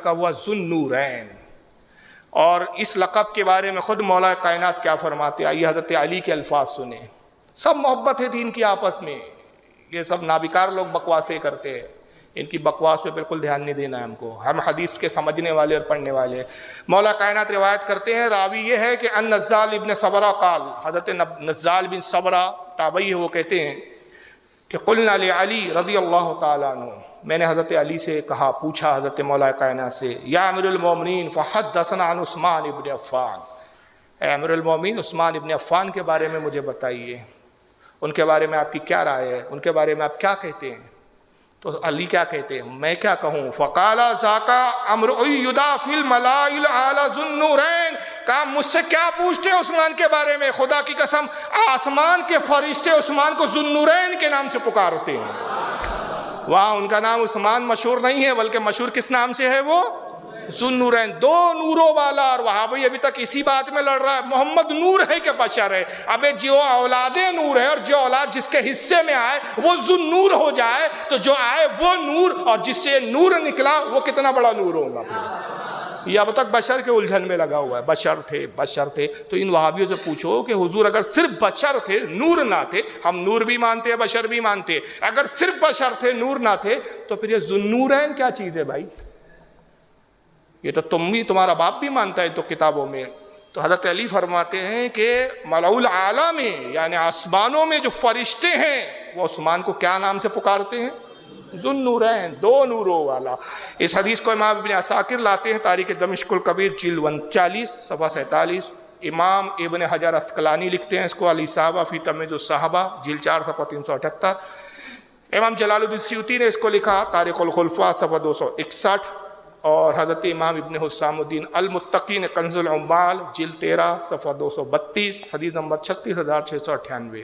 لقب ہوا ذوالنورین. اور اس لقب کے بارے میں خود مولا کائنات کیا فرماتے ہیں؟ آئیے حضرت علی کے الفاظ سنیں. سب محبت ہے دین کی آپس میں، یہ سب نابکار لوگ بکواسیں کرتے ہیں، ان کی بکواس پہ بالکل دھیان نہیں دینا ہے ہم کو، ہم حدیث کے سمجھنے والے اور پڑھنے والے. مولا کائنات روایت کرتے ہیں، راوی یہ ہے کہ ان نزال ابن صبرہ قال، حضرت نزال بن صبرہ تابعی ہے، وہ کہتے ہیں کہ قلنا لعلی رضی اللہ تعالیٰ عنہ، میں نے حضرت علی سے کہا، پوچھا حضرت مولا کائنات سے، یا امیر المومنین فحدثنا عن عثمان ابن عفان، اے امیر المومنین عثمان ابن عفان کے بارے میں مجھے بتائیے، ان کے بارے میں آپ کی کیا رائے ہے، ان کے بارے میں آپ کیا کہتے ہیں؟ تو علی کیا کہتے ہیں؟ میں کیا کہوں؟ فقال ذاک امرؤ یدافع الملائ الاعلی ذو النورین، کہا مجھ سے کیا پوچھتے ہیں عثمان کے بارے میں؟ خدا کی قسم آسمان کے فرشتے عثمان کو ذو النورین کے نام سے پکارتے ہیں. وہاں ان کا نام عثمان مشہور نہیں ہے، بلکہ مشہور کس نام سے ہے؟ وہ ذو النورین، دو نوروں والا. اور وہابی ابھی تک اسی بات میں لڑ رہا ہے، محمد نور ہے کہ بشر ہے؟ ابے جو اولاد نور ہے اور جو اولاد جس کے حصے میں آئے وہ ذو النور ہو جائے تو جو آئے وہ نور، اور جس سے نور نکلا وہ کتنا بڑا نور ہوگا. یہ اب تک بشر کے الجھن میں لگا ہوا ہے، بشر تھے. تو ان وہابیوں سے پوچھو کہ حضور اگر صرف بشر تھے، نور نہ تھے، ہم نور بھی مانتے ہیں بشر بھی مانتے ہیں، اگر صرف بشر تھے نور نہ تھے تو پھر یہ ذو النورین کیا چیز ہے بھائی؟ یہ تو تمہارا باپ بھی مانتا ہے تو کتابوں میں. تو حضرت علی فرماتے ہیں کہ ملأ الاعلیٰ میں یعنی آسمانوں میں جو فرشتے ہیں وہ عثمان کو کیا نام سے پکارتے ہیں؟ ذو النورین، دو نوروں والا. اس حدیث کو امام ابن عساکر لاتے ہیں تاریخ دمشق الکبیر جلد 39 صفحہ 47. امام ابن حجر عسقلانی لکھتے ہیں اس کو الاصابہ فی تمیز الصحابہ جلد 4 صفحہ 378. امام جلال الدین سیوطی نے اس کو لکھا تاریخ الخلفاء صفحہ 261. اور حضرت امام ابن حسام الدین المتقین کنز العمال جلد 13 صفحہ 232 حدیث نمبر 36698.